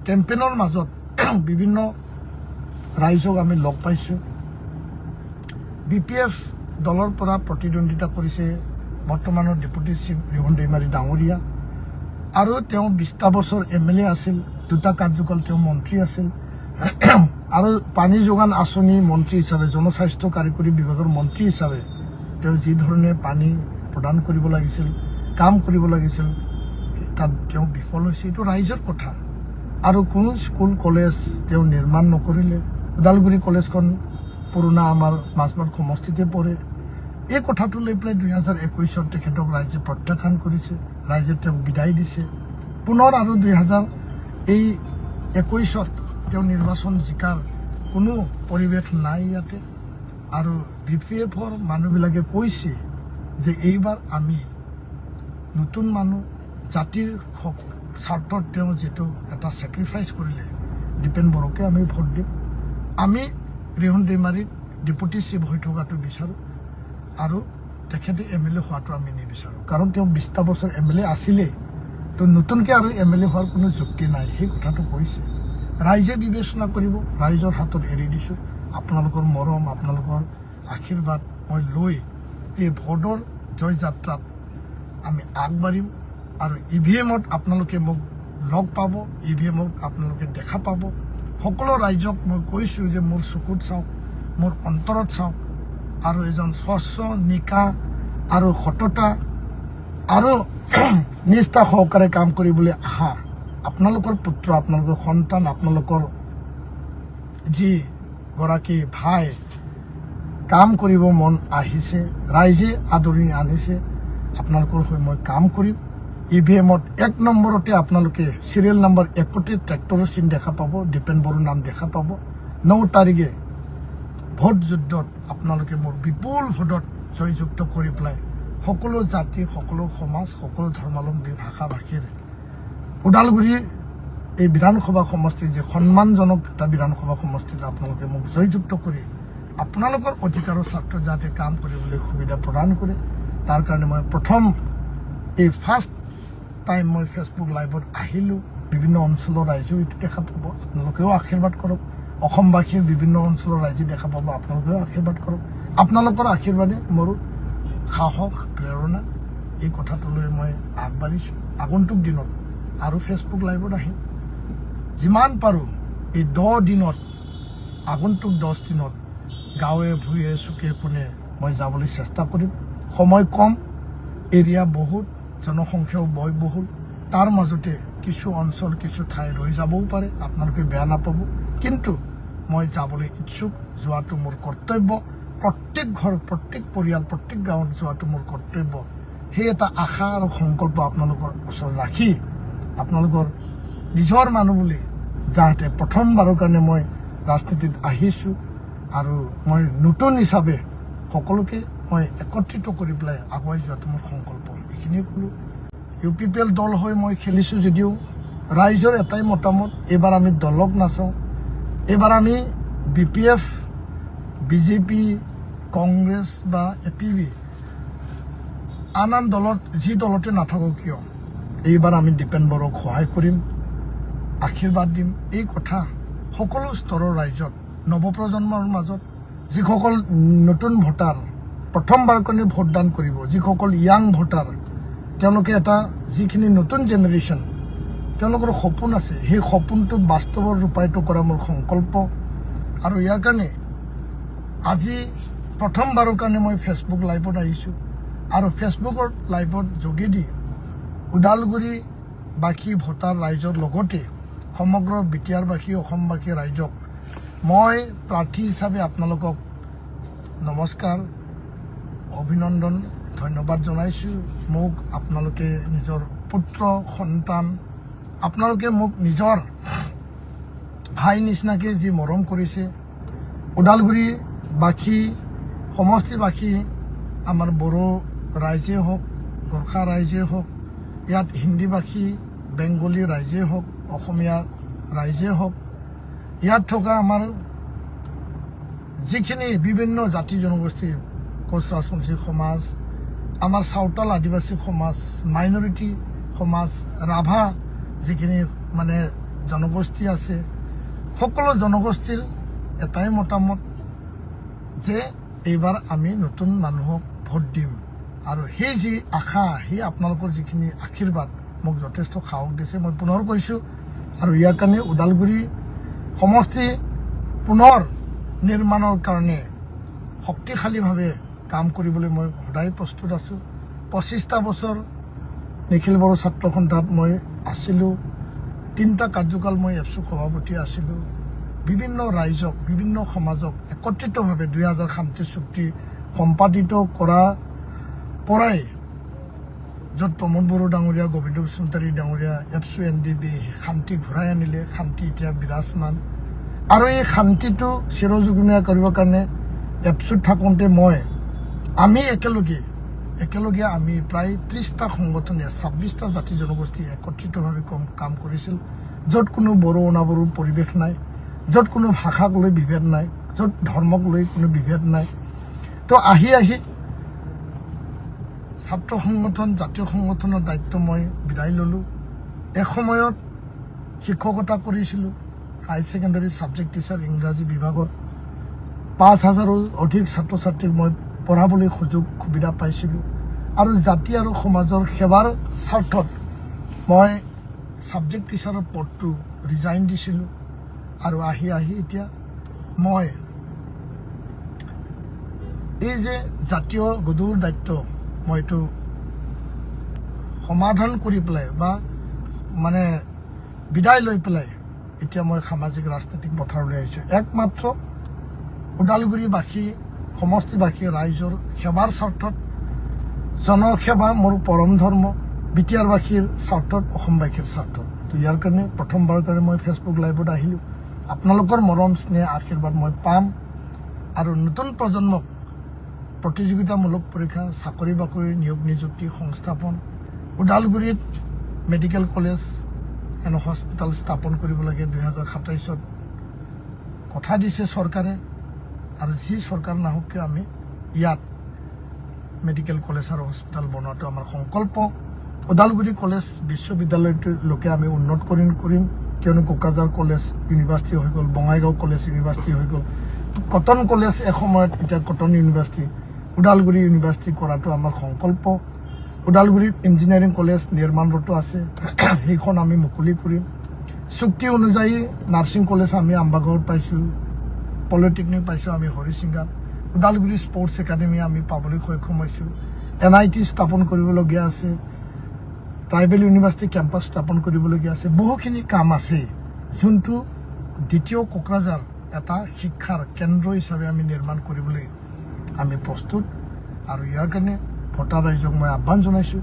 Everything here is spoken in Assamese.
কেম্পেইনৰ মাজত বিভিন্ন ৰাইজক আমি লগ পাইছোঁ। BPF দলৰ পৰা প্ৰতিদ্বন্দ্বিতা কৰিছে বৰ্তমানৰ ডেপুটি চিফ ৰিহন দৈমাৰী ডাঙৰীয়া, আৰু তেওঁ 20টা বছৰ MLA আছিল, 2টা কাৰ্যকাল তেওঁ মন্ত্ৰী আছিল, আৰু পানী যোগান আঁচনি মন্ত্ৰী হিচাপে, জনস্বাস্থ্য কাৰিকৰী বিভাগৰ মন্ত্ৰী হিচাপে তেওঁ যি ধৰণে পানী প্ৰদান কৰিব লাগিছিল, কাম কৰিব লাগিছিল, তাত তেওঁ বিফল হৈছে। এইটো ৰাইজৰ কথা। আৰু কোনো স্কুল কলেজ তেওঁ নিৰ্মাণ নকৰিলে। ওদালগুৰি কলেজখন পুৰণা আমাৰ মাজবাট সমষ্টিতে পৰে। এই কথাটো লৈ পেলাই 2021 তেখেতক ৰাইজে প্ৰত্যাখ্যান কৰিছে, ৰাইজে তেওঁক বিদায় দিছে। পুনৰ আৰু 2021 তেওঁ নিৰ্বাচন জিকাৰ কোনো পৰিৱেশ নাই ইয়াতে। আৰু BPFৰ মানুহবিলাকে কৈছে যে এইবাৰ আমি নতুন মানুহ, জাতিৰ স্বাৰ্থত তেওঁ যিটো এটা ছেক্ৰিফাইচ কৰিলে, দীপেন বড়োকে আমি ভোট দিম। আমি ৰিহন দৈমাৰীক ডেপুটি চিফ হৈ থকাটো বিচাৰোঁ, আৰু তেখেতে MLA হোৱাটো আমি নিবিচাৰোঁ। কাৰণ তেওঁ 20টা বছৰ MLA আছিলেই, তো নতুনকৈ আৰু MLA হোৱাৰ কোনো যুক্তি নাই, সেই কথাটো কৈছে। ৰাইজে বিবেচনা কৰিব, ৰাইজৰ হাতত এৰি দিছোঁ। আপোনালোকৰ মৰম, আপোনালোকৰ আশীৰ্বাদ মই লৈ এই ভোটৰ জয়যাত্ৰাত আমি আগবাঢ়িম। আৰু EVMত আপোনালোকে মোক লগ পাব, EVMত আপোনালোকে দেখা পাব। সকলো ৰাইজক মই কৈছোঁ যে মোৰ চকুত চাওক, মোৰ অন্তৰত চাওক, আৰু এজন স্বচ্ছ, নিকা আৰু সততা আৰু নিষ্ঠা সহকাৰে কাম কৰিবলৈ আহা আপোনালোকৰ পুত্ৰ, আপোনালোকৰ সন্তান, আপোনালোকৰ যিগৰাকী ভাই কাম কৰিব মন আহিছে, ৰাইজে আদৰণি আনিছে, আপোনালোকৰ হৈ মই কাম কৰিম। EVMত 1 নম্বৰতে আপোনালোকে চিৰিয়েল নম্বৰ 1তে ট্ৰেক্টৰৰ চিন দেখা পাব, দীপেন বড়োৰ নাম দেখা পাব। 9 তাৰিখে ভোট যুদ্ধত আপোনালোকে মোৰ বিপুল ভোটত জয়যুক্ত কৰি পেলাই সকলো জাতি, সকলো সমাজ, সকলো ধৰ্মাৱলম্বী, ভাষা ভাষীৰ ওদালগুৰিৰ এই বিধানসভা সমষ্টি, যে সন্মানজনক এটা বিধানসভা সমষ্টিত আপোনালোকে মোক জয়যুক্ত কৰি আপোনালোকৰ অধিকাৰৰ স্বাৰ্থত যাতে কাম কৰিবলৈ সুবিধা প্ৰদান কৰে, তাৰ কাৰণে মই প্ৰথম এই ফাৰ্ষ্ট টাইম মই ফেচবুক লাইভত আহিলোঁ। বিভিন্ন অঞ্চলৰ ৰাইজেও এইটো দেখা পাব, আপোনালোকেও আশীৰ্বাদ কৰক। অসমবাসীৰ বিভিন্ন অঞ্চলৰ ৰাইজে দেখা পাব, আপোনালোকেও আশীৰ্বাদ কৰক। আপোনালোকৰ আশীৰ্বাদে মোৰ সাহস, প্ৰেৰণা, এই কথাটো লৈ মই আগবাঢ়িছোঁ। আগন্তুক দিনত আৰু ফেচবুক লাইভত আহিম। যিমান পাৰোঁ এই 10 দিনত, আগন্তুক 10 দিনত গাঁৱে ভূঞে চুকে কোণে মই যাবলৈ চেষ্টা কৰিম। সময় কম, এৰিয়া বহুত, জনসংখ্যাও বহুল, তাৰ মাজতে কিছু অঞ্চল, কিছু ঠাই ৰৈ যাবও পাৰে, আপোনালোকে বেয়া নাপাব। কিন্তু মই যাবলৈ ইচ্ছুক, যোৱাটো মোৰ কৰ্তব্য। প্ৰত্যেক ঘৰ, প্ৰত্যেক পৰিয়াল, প্ৰত্যেক গাঁৱত যোৱাটো মোৰ কৰ্তব্য। সেই এটা আশা আৰু সংকল্প আপোনালোকৰ ওচৰত ৰাখি, আপোনালোকৰ নিজৰ মানুহ বুলি যাতে প্ৰথমবাৰৰ কাৰণে মই ৰাজনীতিত আহিছোঁ, আৰু মই নতুন হিচাপে সকলোকে মই একত্ৰিত কৰি পেলাই আগুৱাই যোৱাটো মোৰ সংকল্প। এইখিনিয়ে ক'লোঁ। UPPL দল হৈ মই খেলিছোঁ যদিও ৰাইজৰ এটাই মতামত, এইবাৰ আমি দলক নাচাওঁ। এইবাৰ আমি BPF, BJP, কংগ্ৰেছ বা APB, আন দলত যি দলতে নাথাকক কিয়, এইবাৰ আমি দীপেন বড়োক সহায় কৰিম, আশীৰ্বাদ দিম। এই কথা সকলো স্তৰৰ ৰাইজত, নৱপ্ৰজন্মৰ মাজত, যিসকল নতুন ভোটাৰ প্ৰথমবাৰ কাৰণে ভোটদান কৰিব, যিসকল ইয়াং ভোটাৰ, তেওঁলোকে এটা যিখিনি নতুন জেনেৰেশ্যন, তেওঁলোকৰ সপোন আছে, সেই সপোনটো বাস্তৱত ৰূপায়িত কৰা মোৰ সংকল্প। আৰু ইয়াৰ কাৰণে আজি প্ৰথমবাৰৰ কাৰণে মই ফেচবুক লাইভত আহিছোঁ, আৰু ফেচবুকৰ লাইভৰ যোগেদি ওদালগুৰিবাসী ভোটাৰ ৰাইজৰ লগতে সমগ্ৰ বিটিআৰবাসী, অসমবাসী ৰাইজক মই প্ৰাৰ্থী হিচাপে আপোনালোকক নমস্কাৰ, অভিনন্দন, ধন্যবাদ জনাইছোঁ। মোক আপোনালোকে নিজৰ পুত্ৰ, সন্তান, আপোনালোকে মোক নিজৰ ভাই নিচিনাকৈ যি মৰম কৰিছে, ওদালগুৰিবাসী, সমষ্টিবাসী, আমাৰ বড়ো ৰাইজেই হওক, গোৰ্খা ৰাইজেই হওক, ইয়াত হিন্দীভাষী, বেংগলী ৰাইজেই হওক, অসমীয়া ৰাইজেই হওক, ইয়াত থকা আমাৰ যিখিনি বিভিন্ন জাতি জনগোষ্ঠী, কোচ ৰাজবংশী সমাজ, আমাৰ চাওতাল আদিবাসী সমাজ, মাইনৰিটি সমাজ, ৰাভা যিখিনি মানে জনগোষ্ঠী আছে সকলো জনগোষ্ঠীৰ এটাই মতামত যে এইবাৰ আমি নতুন মানুহক ভোট দিম আৰু সেই যি আশা সেই আপোনালোকৰ যিখিনি আশীৰ্বাদ মোক যথেষ্ট সাহস দিছে মই পুনৰ কৈছোঁ আৰু ইয়াৰ কাৰণে ওদালগুৰি সমষ্টি পুনৰ নিৰ্মাণৰ কাৰণে শক্তিশালীভাৱে কাম কৰিবলৈ মই সদায় প্ৰস্তুত আছোঁ 25টা বছৰ নিখিল বড়ো ছাত্ৰ সন্থাত মই আছিলোঁ 3টা কাৰ্যকাল মই এপছু সভাপতি আছিলোঁ বিভিন্ন ৰাইজক বিভিন্ন সমাজক একত্ৰিতভাৱে 2000 শান্তি চুক্তি সম্পাদিত কৰা পৰাই য'ত প্ৰমোদ বড়ো ডাঙৰীয়া গোবিন্দ বসুমতাৰী ডাঙৰীয়া এপছু NDB শান্তি ঘূৰাই আনিলে শান্তি এতিয়া বিৰাজমান আৰু এই শান্তিটো চিৰযুগমীয়া কৰিবৰ কাৰণে এপছুত থাকোঁতে আমি একেলগে আমি প্ৰায় 30টা সংগঠনে 26টা জাতি জনগোষ্ঠী একত্ৰিতভাৱে কাম কৰিছিল য'ত কোনো বড়ো অনাবড়োৰ পৰিৱেশ নাই য'ত কোনো ভাষাক লৈ বিভেদ নাই য'ত ধৰ্মক লৈ কোনো বিভেদ নাই তো আহি ছাত্ৰ সংগঠন জাতীয় সংগঠনৰ দায়িত্ব মই বিদায় ল'লোঁ এসময়ত শিক্ষকতা কৰিছিলোঁ হাই ছেকেণ্ডাৰী ছাবজেক্ট টিচাৰ ইংৰাজী বিভাগত 5000ৰো অধিক ছাত্ৰ ছাত্ৰীক মই পঢ়াবলৈ সুবিধা পাইছিলোঁ আৰু জাতি আৰু সমাজৰ সেৱাৰ স্বাৰ্থত মই ছাবজেক্ট টিচাৰৰ পদটো ৰিজাইন দিছিলোঁ আৰু আহি এতিয়া মই এই যে জাতীয় গধুৰ দায়িত্ব মই এইটো সমাধান কৰি পেলাই বা মানে বিদায় লৈ পেলাই এতিয়া মই সামাজিক ৰাজনৈতিক পথাৰলৈ আহিছোঁ একমাত্ৰ ওদালগুৰিবাসী সমষ্টিবাসী ৰাইজৰ সেৱাৰ স্বাৰ্থত জনসেৱা মোৰ পৰম ধৰ্ম বিটিআৰবাসীৰ স্বাৰ্থত অসমবাসীৰ স্বাৰ্থত তো ইয়াৰ কাৰণে প্ৰথমবাৰৰ কাৰণে মই ফেচবুক লাইভত আহিলোঁ আপোনালোকৰ মৰম স্নেহ আশীৰ্বাদ মই পাম আৰু নতুন প্ৰজন্মক প্ৰতিযোগিতামূলক পৰীক্ষা চাকৰি বাকৰি নিয়োগ নিযুক্তি সংস্থাপন ওদালগুৰিত মেডিকেল কলেজ এণ্ড হস্পিটেল স্থাপন কৰিব লাগে 2027ত কথা দিছে চৰকাৰে আৰু যি চৰকাৰ নাহক কিয় আমি ইয়াত মেডিকেল কলেজ আৰু হস্পিটেল বনোৱাটো আমাৰ সংকল্প ওদালগুৰি কলেজ বিশ্ববিদ্যালয়টোলৈকে আমি উন্নত কৰিম কিয়নো কোকৰাঝাৰ কলেজ ইউনিভাৰ্চিটি হৈ গ'ল বঙাইগাঁও কলেজ ইউনিভাৰ্চিটি হৈ গ'ল কটন কলেজ এসময়ত এতিয়া কটন ইউনিভাৰ্চিটি ওদালগুৰি ইউনিভাৰ্চিটি কৰাটো আমাৰ সংকল্প ওদালগুৰিত ইঞ্জিনিয়াৰিং কলেজ নিৰ্মাণৰতো আছে সেইখন আমি মুকলি কৰিম চুক্তি অনুযায়ী নাৰ্ছিং কলেজ আমি আম্বাগাঁৱত পাইছোঁ পলিটেকনিক পাইছোঁ আমি হৰিচিংগাত ওদালগুৰি স্পৰ্টছ একাডেমি আমি পাবলৈ সক্ষম হৈছোঁ NIT স্থাপন কৰিবলগীয়া আছে ট্ৰাইবেল ইউনিভাৰ্চিটি কেম্পাছ স্থাপন কৰিবলগীয়া আছে বহুখিনি কাম আছে যোনটো দ্বিতীয় কোকৰাঝাৰ এটা শিক্ষাৰ কেন্দ্ৰ হিচাপে আমি নিৰ্মাণ কৰিবলৈ আমি প্ৰস্তুত আৰু ইয়াৰ কাৰণে ভোটাৰ ৰাইজক মই আহ্বান জনাইছোঁ